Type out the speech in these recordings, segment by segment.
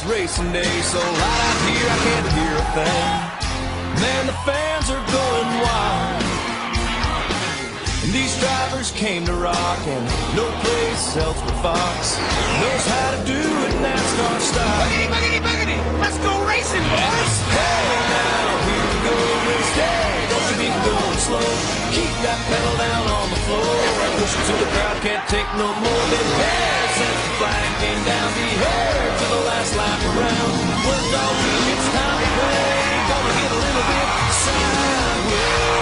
racing day, so loud out here I can't hear a thing. Man, the fans are going wild. And these drivers came to rock, and no place else but Fox knows how to do it NASCAR style. Buggity, buggity, buggity! Let's go racing, boys! Hey, now, here we go, race day. Don't you be going slow. Keep that pedal down on the floor. Push it to the crowd, can't take no more. Been there since the flag came down. Be here for the last lap around. Worked all week, it's time to play. Gonna get a little bit sideways.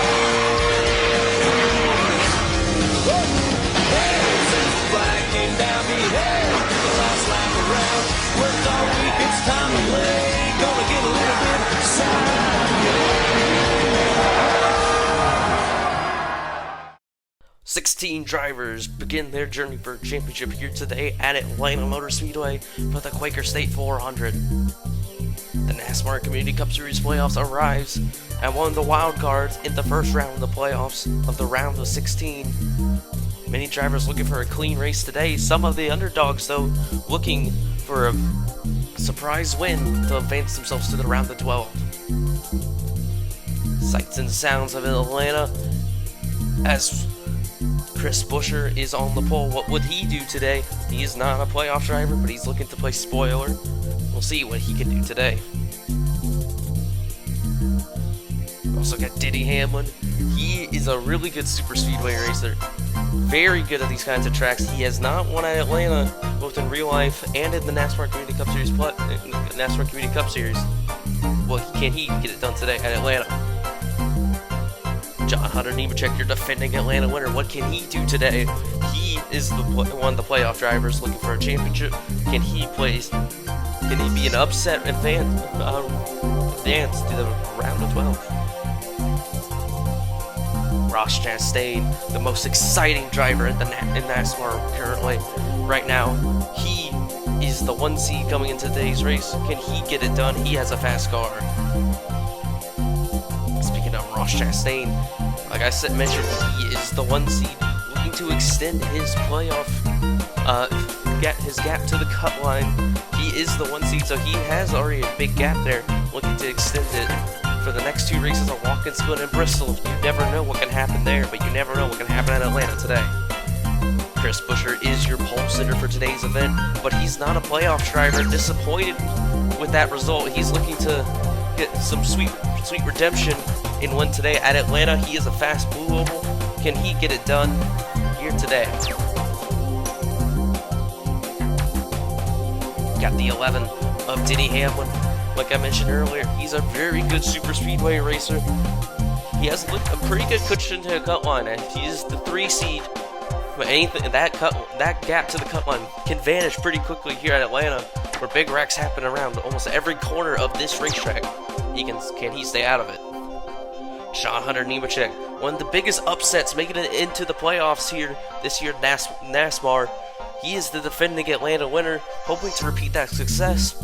Worked all week, it's time to play. Gonna get a little bit sideways. 16 drivers begin their journey for a championship here today at Atlanta Motor Speedway for the Quaker State 400. The NASMAR Community Cup Series playoffs arrives and one of the wild cards in the first round of the playoffs of the round of 16. Many drivers looking for a clean race today. Some of the underdogs, though, looking for a surprise win to advance themselves to the round of 12. Sights and sounds of Atlanta as Chris Buescher is on the pole. What would he do today? He is not a playoff driver, but he's looking to play spoiler. We'll see what he can do today. Also got Denny Hamlin. He is a really good super speedway racer. Very good at these kinds of tracks. He has not won at Atlanta, both in real life and in the NASMAR Community Cup Series. NASMAR Community Cup Series. Well, can he get it done today at Atlanta? John Hunter Nemechek, your defending Atlanta winner. What can he do today? He is one of the playoff drivers looking for a championship. Can he place? Can he be an upset advance to the round of 12? Ross Chastain, the most exciting driver in NASMAR currently, right now. He is the 1 seed coming into today's race. Can he get it done? He has a fast car. Speaking of Ross Chastain, like I mentioned, he is the 1 seed, looking to extend his playoff, his gap to the cut line. He is the 1 seed, so he has already a big gap there, looking to extend it for the next 2 races of Watkins Glen and Bristol. You never know what can happen there, but you never know what can happen at Atlanta today. Chris Buescher is your pole sitter for today's event, but he's not a playoff driver. Disappointed with that result. He's looking to get some sweet redemption in one today at Atlanta. He is a fast blue oval. Can he get it done here today? Got the 11 of Denny Hamlin. Like I mentioned earlier, he's a very good super speedway racer. He has a pretty good cushion to the cut line, and he is the 3 seed. But anything that gap to the cut line can vanish pretty quickly here at Atlanta, where big wrecks happen around almost every corner of this racetrack. Can he stay out of it? John Hunter Nemechek, one of the biggest upsets making it into the playoffs here this year, NASMAR. He is the defending Atlanta winner, hoping to repeat that success.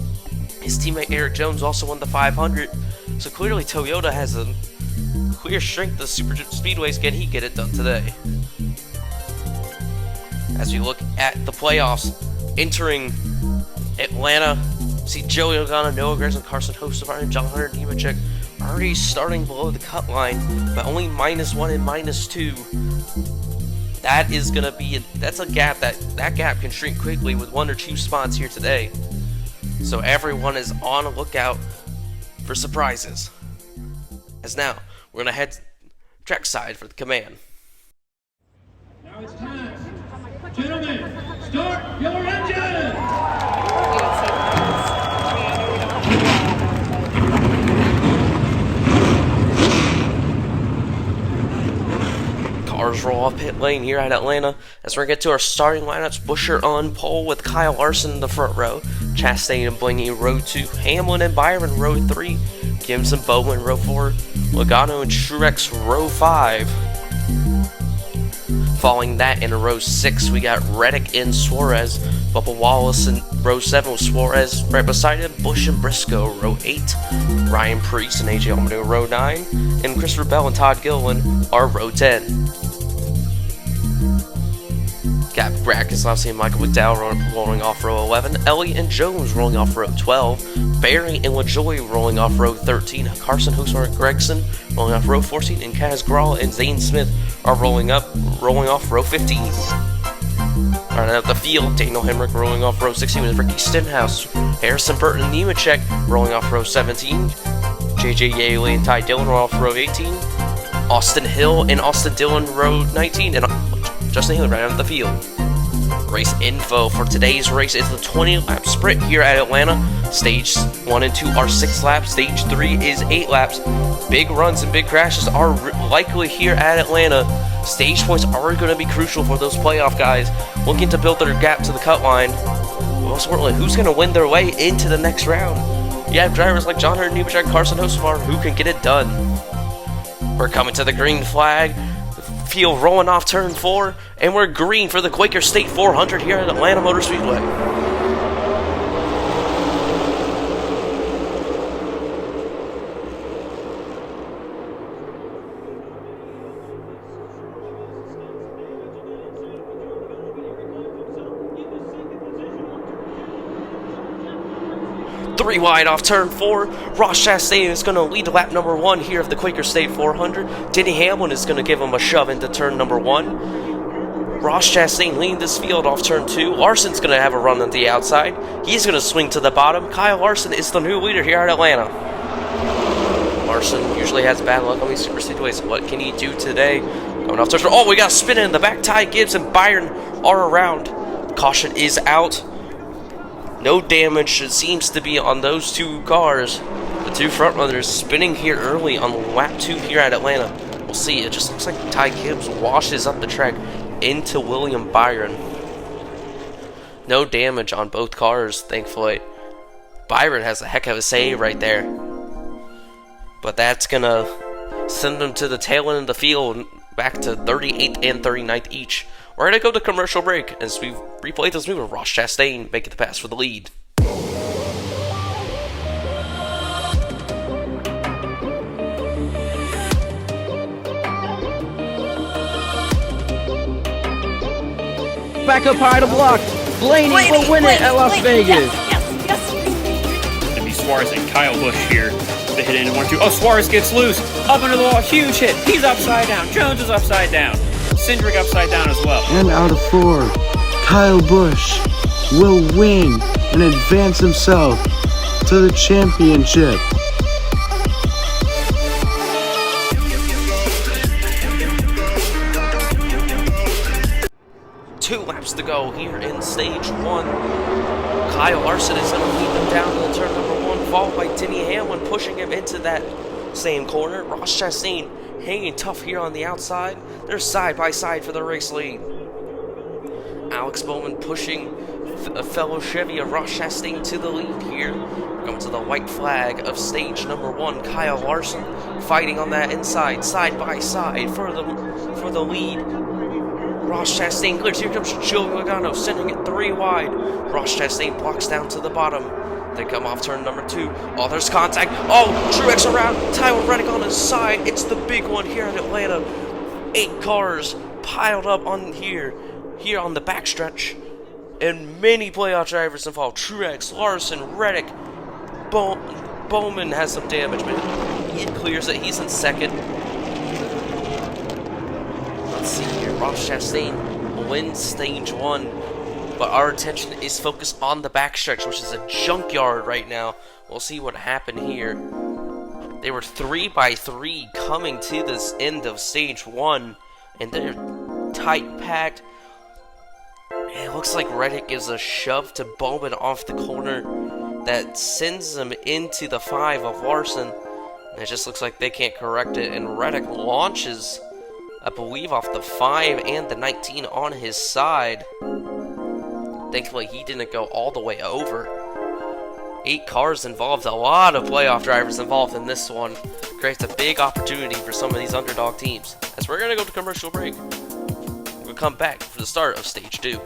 His teammate Eric Jones also won the 500, so clearly Toyota has a clear strength of super speedways. Can he get it done today? As we look at the playoffs, entering Atlanta, see Joey Logano, Noah Gragson, Carson Hocevar, and John Hunter Nemechek already starting below the cut line, but only -1 and -2. That is gonna be that's a gap that gap can shrink quickly with 1 or 2 spots here today. So everyone is on a lookout for surprises. As now, we're gonna head trackside for the command. Now it's time. Gentlemen, start your engine! Cars roll off pit lane here at Atlanta as we're going to get to our starting lineups. Buescher on pole with Kyle Larson in the front row, Chastain and Blaney row 2, Hamlin and Byron row 3, Gibbs and Bowman row 4, Logano and Truex row 5. Following that in row 6, we got Reddick and Suarez, Bubba Wallace in row 7 with Suarez right beside him, Busch and Briscoe row 8, Ryan Preece and AJ Allmendinger row 9, and Christopher Bell and Todd Gilliland are row 10. Got Brackenslawski and Michael McDowell rolling off row 11. Elliott and Jones rolling off row 12. Barry and LaJoy rolling off row 13. Carson Hosmer and Gregson rolling off row 14. And Kaz Grawl and Zane Smith are rolling off row 15. Running out the field, Daniel Hemrick rolling off row 16 with Ricky Stenhouse. Harrison Burton and Nemechek rolling off row 17. JJ Yaley and Ty Dillon rolling off row 18. Austin Hill and Austin Dillon row 19. And Justin Haley right out of the field. Race info for today's race is the 20-lap sprint here at Atlanta. Stage 1 and 2 are 6 laps. Stage 3 is 8 laps. Big runs and big crashes are likely here at Atlanta. Stage points are going to be crucial for those playoff guys looking to build their gap to the cut line. Most importantly, who's going to win their way into the next round? You have drivers like John Hurt, Nemechek, Carson Hosmer who can get it done. We're coming to the green flag. Field rolling off turn 4, and we're green for the Quaker State 400 here at Atlanta Motor Speedway. Three wide off turn 4. Ross Chastain is going to lead lap number 1 here of the Quaker State 400. Denny Hamlin is going to give him a shove into turn number 1. Ross Chastain leading this field off turn 2. Larson's going to have a run on the outside. He's going to swing to the bottom. Kyle Larson is the new leader here at Atlanta. Larson usually has bad luck on these super speedways. What can he do today? Going off turn 4. Oh, we got a spin in the back. Ty Gibbs and Byron are around. Caution is out. No damage seems to be on those two cars. The two front runners spinning here early on lap 2 here at Atlanta. We'll see. It just looks like Ty Gibbs washes up the track into William Byron. No damage on both cars, thankfully. Byron has a heck of a save right there. But that's going to send them to the tail end of the field, back to 38th and 39th each. We're going to go to commercial break as we replay this move with Ross Chastain making the pass for the lead. Back up high to block. Blaney will win it at Las Vegas. Yes. It's going to be Suarez and Kyle Busch here. They hit into 1-2. Oh, Suarez gets loose. Up into the wall. Huge hit. He's upside down. Jones is upside down. Cindric upside down as well. And out of 4, Kyle Busch will win and advance himself to the championship. Two laps to go here in stage 1. Kyle Larson is going to lead them down to the turn number 1, followed by Denny Hamlin pushing him into that same corner. Ross Chastain hanging tough here on the outside. They're side by side for the race lead. Alex Bowman pushing a fellow Chevy of Ross Chastain to the lead here. Coming to the white flag of stage number 1. Kyle Larson fighting on that inside, side by side for the lead. Ross Chastain clears. Here comes Joey Logano, sending it 3 wide. Ross Chastain blocks down to the bottom. They come off turn number 2. Oh, there's contact. Oh, Truex around. Tyler Reddick on his side. It's the big one here in Atlanta. 8 cars piled up on here on the backstretch. And many playoff drivers involved. Truex, Larson, Reddick. Bowman has some damage, but he clears it. He's in second. Let's see here. Ross Chastain wins stage 1. But our attention is focused on the backstretch, which is a junkyard right now. We'll see what happened here. They were 3 by 3 coming to this end of stage 1. And they're tight packed. And it looks like Reddick gives a shove to Bowman off the corner that sends him into the 5 of Larson. And it just looks like they can't correct it. And Reddick launches, I believe, off the 5 and the 19 on his side. Thankfully, he didn't go all the way over. 8 cars involved, a lot of playoff drivers involved in this one. Creates a big opportunity for some of these underdog teams. As we're going to go to commercial break, we'll come back for the start of stage 2.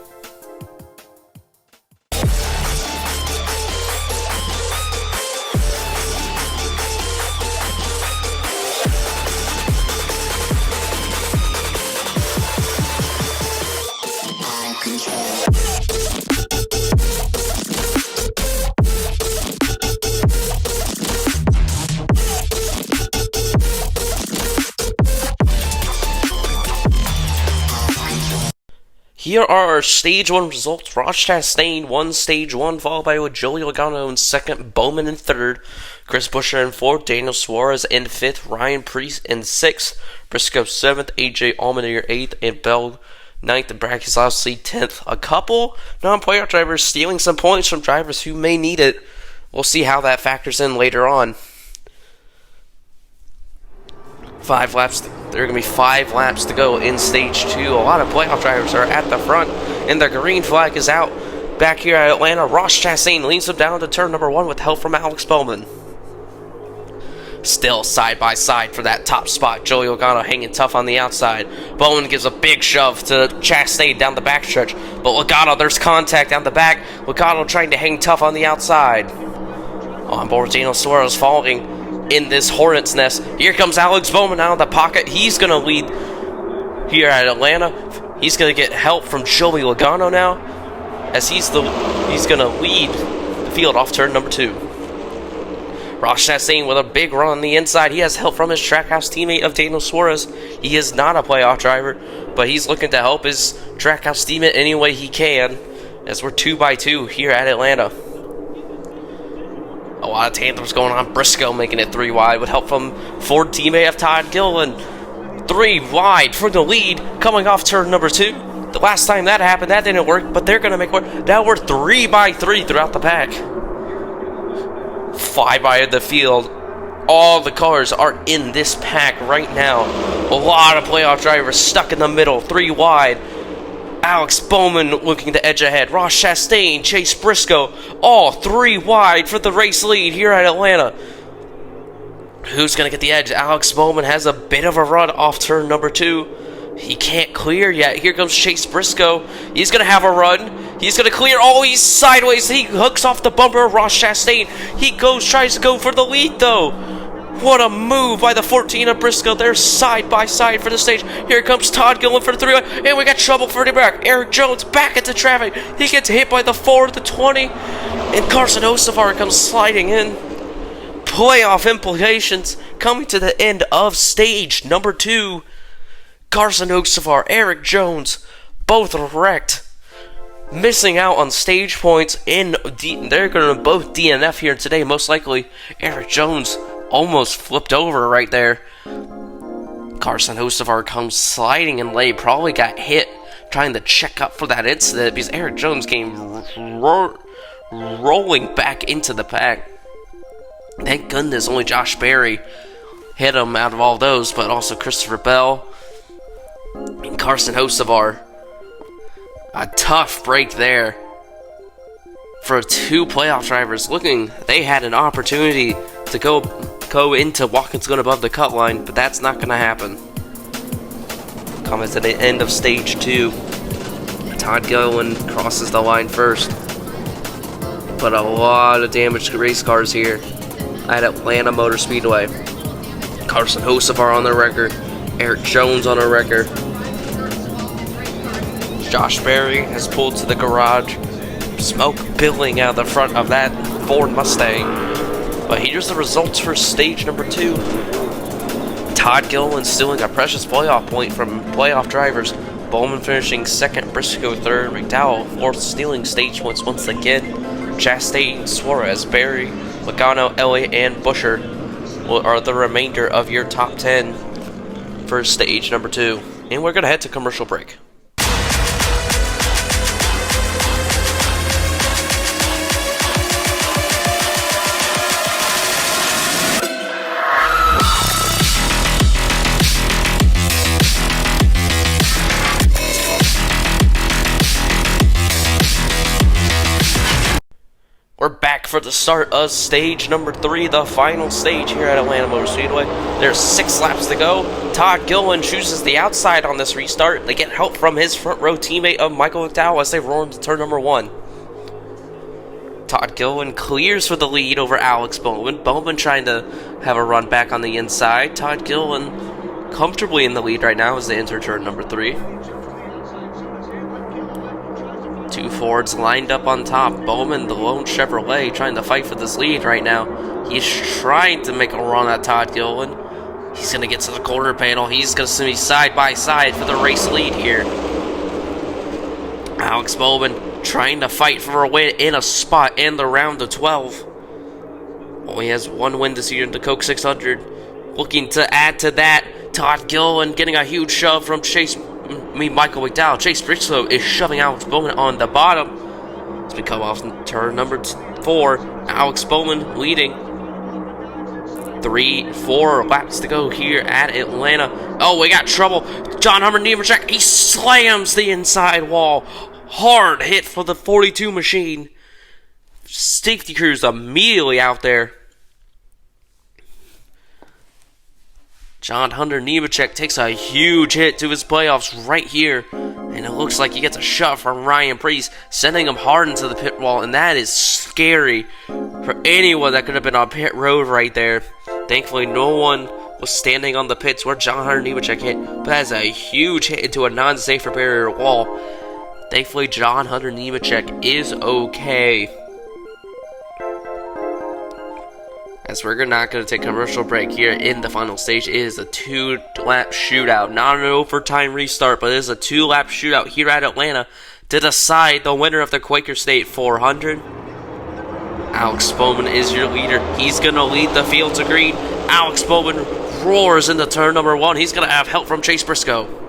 Here are our Stage 1 results. Ross Chastain won Stage 1, followed by Joey Logano in second, Bowman in third, Chris Buescher in fourth, Daniel Suarez in fifth, Ryan Preece in sixth, Briscoe seventh, AJ Allmendinger eighth, and Bell ninth, and Brad Keselowski 10th. A couple non-playoff drivers stealing some points from drivers who may need it. We'll see how that factors in later on. 5 laps. There are going to be 5 laps to go in Stage 2. A lot of playoff drivers are at the front, and the green flag is out. Back here at Atlanta, Ross Chastain leads them down to turn number 1 with help from Alex Bowman. Still side by side for that top spot. Joey Logano hanging tough on the outside. Bowman gives a big shove to Chastain down the backstretch, but Logano, there's contact down the back. Logano trying to hang tough on the outside. On board, Daniel Suarez falling in this hornet's nest. Here comes Alex Bowman out of the pocket. He's going to lead here at Atlanta. He's going to get help from Joey Logano now, as he's going to lead the field off turn number 2. Ross Chastain with a big run on the inside. He has help from his Trackhouse teammate of Daniel Suarez. He is not a playoff driver, but he's looking to help his Trackhouse teammate any way he can, as we're 2 by 2 here at Atlanta. A lot of tandems going on. Briscoe making it 3 wide with help from Ford teammate of Todd Gilliland. 3 wide for the lead coming off turn number 2. The last time that happened, that didn't work, but they're going to make work. Now we're 3 by 3 throughout the pack. 5 by the field. All the cars are in this pack right now. A lot of playoff drivers stuck in the middle. 3 wide. Alex Bowman looking to edge ahead. Ross Chastain, Chase Briscoe, all 3 wide for the race lead here at Atlanta. Who's going to get the edge? Alex Bowman has a bit of a run off turn number 2. He can't clear yet. Here comes Chase Briscoe. He's going to have a run. He's going to clear. Oh, he's sideways. He hooks off the bumper of Ross Chastain. He tries to go for the lead, though. What a move by the 14 of Briscoe. They're side by side for the stage. Here comes Todd Gilliland for the 3. And we got trouble for the back. Eric Jones back into traffic. He gets hit by the 4 of the 20. And Carson Hocevar comes sliding in. Playoff implications coming to the end of stage number 2. Carson Hocevar, Eric Jones, both wrecked. Missing out on stage points. They're going to both DNF here today, most likely. Eric Jones almost flipped over right there. Carson Hocevar comes sliding in late. Probably got hit trying to check up for that incident, because Eric Jones came rolling back into the pack. Thank goodness only Josh Berry hit him out of all those, but also Christopher Bell and Carson Hocevar. A tough break there for 2 playoff drivers. They had an opportunity to go into Watkins going above the cut line, but that's not going to happen. Coming to the end of stage 2. Todd Gilliland crosses the line first. But a lot of damage to race cars here at Atlanta Motor Speedway. Carson Hocevar on the wrecker. Eric Jones on a wrecker. Josh Berry has pulled to the garage. Smoke billowing out the front of that Ford Mustang. But here's the results for stage number 2. Todd Gilliland stealing a precious playoff point from playoff drivers. Bowman finishing second, Briscoe third, McDowell fourth, stealing stage points once again. Chastain, Suarez, Berry, Logano, Elliott, and Buescher are the remainder of your top 10 for stage number 2. And we're going to head to commercial break. We're back for the start of stage number 3, the final stage here at Atlanta Motor Speedway. There's 6 laps to go. Todd Gilliland chooses the outside on this restart. They get help from his front row teammate of Michael McDowell as they roll into turn number 1. Todd Gilliland clears for the lead over Alex Bowman. Bowman trying to have a run back on the inside. Todd Gilliland comfortably in the lead right now as they enter turn number 3. 2 Fords lined up on top. Bowman, the lone Chevrolet, trying to fight for this lead right now. He's trying to make a run at Todd Gilliland. He's going to get to the corner panel. He's going to be side by side for the race lead here. Alex Bowman trying to fight for a win in a spot in the round of 12. Only has one win this year in the Coke 600. Looking to add to that, Todd Gilliland getting a huge shove from Michael McDowell. Chase Briscoe is shoving Alex Bowman on the bottom. As we come off turn number 4, Alex Bowman leading. 3-4 laps to go here at Atlanta. Oh, we got trouble. John Hummer Nemechek, he slams the inside wall. Hard hit for the 42 machine. Safety crews immediately out there. John Hunter Nemechek takes a huge hit to his playoffs right here. And it looks like he gets a shove from Ryan Priest, sending him hard into the pit wall. And that is scary for anyone that could have been on pit road right there. Thankfully, no one was standing on the pits where John Hunter Nemechek hit. But that's a huge hit into a non-safe barrier wall. Thankfully, John Hunter Nemechek is okay. As we're not going to take a commercial break here in the final stage. It is a 2-lap shootout. Not an overtime restart, but it is a 2-lap shootout here at Atlanta to decide the winner of the Quaker State 400. Alex Bowman is your leader. He's going to lead the field to green. Alex Bowman roars into turn number 1. He's going to have help from Chase Briscoe.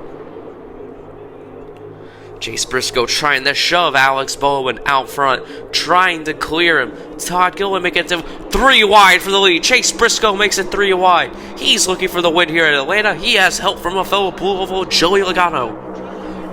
Chase Briscoe trying to shove Alex Bowman out front, trying to clear him. Todd Gilliland makes it 3 wide for the lead. Chase Briscoe makes it 3 wide. He's looking for the win here at Atlanta. He has help from a fellow Louisville, Joey Logano.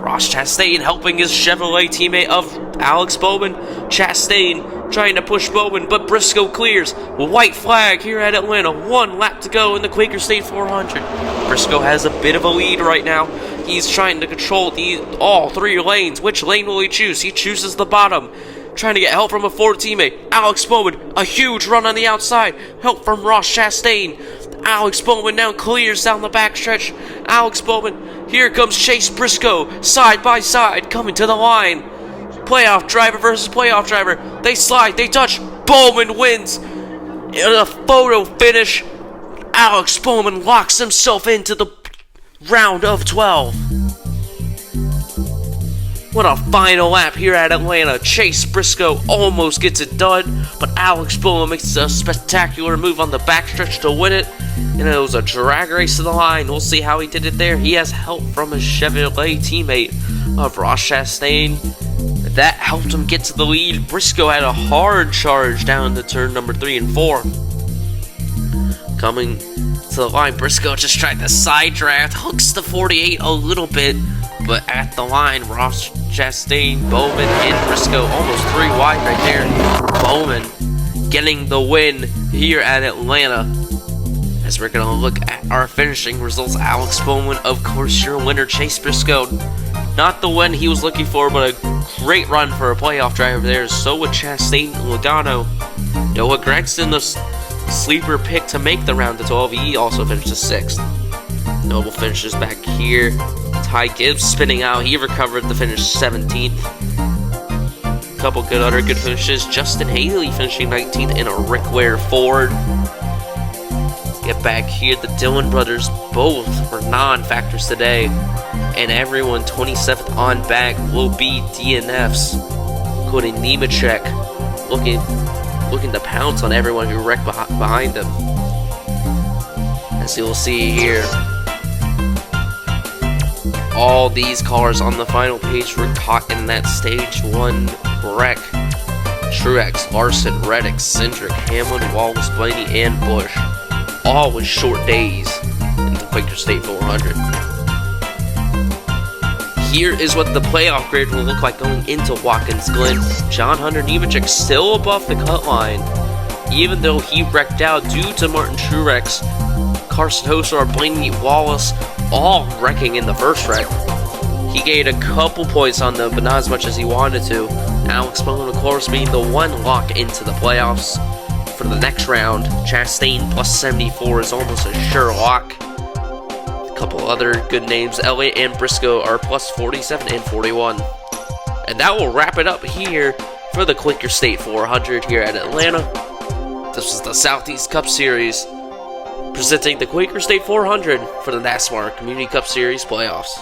Ross Chastain helping his Chevrolet teammate of Alex Bowman. Chastain trying to push Bowman, but Briscoe clears. White flag here at Atlanta. 1 lap to go in the Quaker State 400. Briscoe has a bit of a lead right now. He's trying to control all 3 lanes. Which lane will he choose? He chooses the bottom. Trying to get help from a Ford teammate. Alex Bowman, a huge run on the outside. Help from Ross Chastain. Alex Bowman now clears down the backstretch. Alex Bowman, here comes Chase Briscoe, side by side, coming to the line. Playoff driver versus playoff driver. They slide, they touch. Bowman wins. In a photo finish, Alex Bowman locks himself into the round of 12. What a final lap here at Atlanta. Chase Briscoe almost gets it done, but Alex Bowman makes a spectacular move on the backstretch to win it. And it was a drag race to the line. We'll see how he did it there. He has help from his Chevrolet teammate of Ross Chastain. That helped him get to the lead. Briscoe had a hard charge down to turn number 3 and 4. Coming to the line, Briscoe just tried to side draft, hooks the 48 a little bit, but at the line, Ross Chastain, Bowman, and Briscoe almost 3 wide right there. Bowman getting the win here at Atlanta. As we're going to look at our finishing results, Alex Bowman, of course, your winner. Chase Briscoe, not the win he was looking for, but a great run for a playoff driver there. So with Chastain and Logano. Noah Gregson, the sleeper pick to make the round of 12. He also finishes 6th. Noble finishes back here. Ty Gibbs spinning out. He recovered the finish 17th. Couple other good finishes. Justin Haley finishing 19th in a Rick Ware Ford. Get back here. The Dillon brothers both were non-factors today. And everyone 27th on back will be DNFs. Including Nemechek looking to pounce on everyone who wrecked behind him. As you'll see here, all these cars on the final page were caught in that stage 1 wreck. Truex, Larson, Reddick, Cindric, Hamlin, Wallace, Blaney, and Busch. All with short days in the Quaker State 400. Here is what the playoff grid will look like going into Watkins Glen. John Hunter Nemechek still above the cut line, even though he wrecked out due to Martin Truex, Carson Hocevar, Blaney, Wallace, all wrecking in the first wreck. He gained a couple points on them, but not as much as he wanted to. Alex Bowman, of course, being the one lock into the playoffs for the next round. Chastain plus 74 is almost a sure lock. A couple other good names, Elliott and Briscoe, are plus 47 and 41. And that will wrap it up here for the Quaker State 400 here at Atlanta. This is the Southeast Cup Series, presenting the Quaker State 400 for the NASMAR Community Cup Series playoffs.